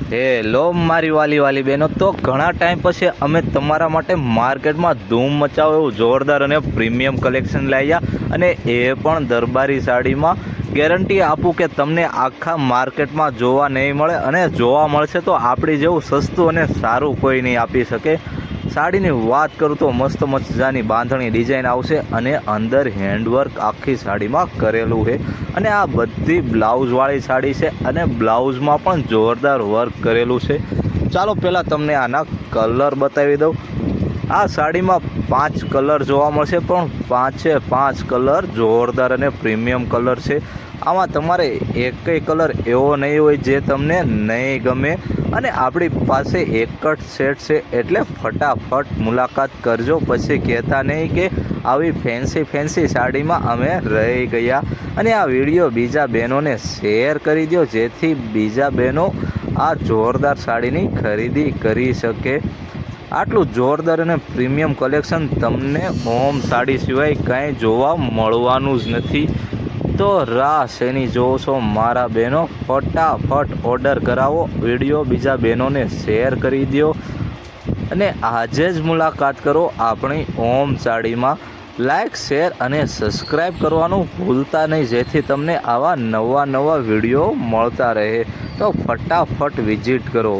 Hello મારી વાલી બહેનો, તો ઘણા ટાઈમ પછી અમે તમારા માટે માર્કેટમાં ધૂમ મચાવો એવું જોરદાર અને પ્રીમિયમ કલેક્શન લાવ્યા, અને એ પણ દરબારી સાડીમાં. ગેરંટી આપું કે તમને આખા માર્કેટમાં જોવા નહીં મળે, અને જોવા મળશે તો આપણી જેવું સસ્તું અને સારું કોઈ નહીં આપી શકે. સાડીની વાત કરું તો મસ્ત મજાની બાંધણી ડિઝાઇન આવશે, અને અંદર હેન્ડવર્ક આખી સાડીમાં કરેલું છે. અને આ બધી બ્લાઉઝવાળી સાડી છે, અને બ્લાઉઝમાં પણ જોરદાર વર્ક કરેલું છે. ચાલો પહેલાં તમને આના કલર બતાવી દઉં. આ સાડીમાં 5 કલર જોવા મળશે, પણ 5 કલર જોરદાર અને પ્રીમિયમ કલર છે. આમાં તમારે એકેય કલર એવો નહીં હોય જે તમને નહીં ગમે, અને આપણી પાસે એક જ સેટ છે, એટલે ફટાફટ મુલાકાત કરજો. પછી કહેતા નહીં કે આવી ફેન્સી સાડીમાં અમે રહી ગયા. અને આ વિડીયો બીજા બહેનોને શેર કરી દો, જેથી બીજા બહેનો આ જોરદાર સાડીની ખરીદી કરી શકે. આટલું જોરદાર અને પ્રીમિયમ કલેક્શન તમને હોમ સાડી સિવાય કાંઈ જોવા મળવાનું જ નથી. તો રાહ શેની જોવો છો મારા બહેનો? ફટાફટ ઓર્ડર કરાવો, વિડીયો બીજા બહેનોને શેર કરી દો, અને આજે જ મુલાકાત કરો આપણી હોમ સાડીમાં. લાઈક, શેર અને સબસ્ક્રાઈબ કરવાનું ભૂલતા નહીં, જેથી તમને આવા નવા વિડીયો મળતા રહે. તો ફટાફટ વિઝિટ કરો.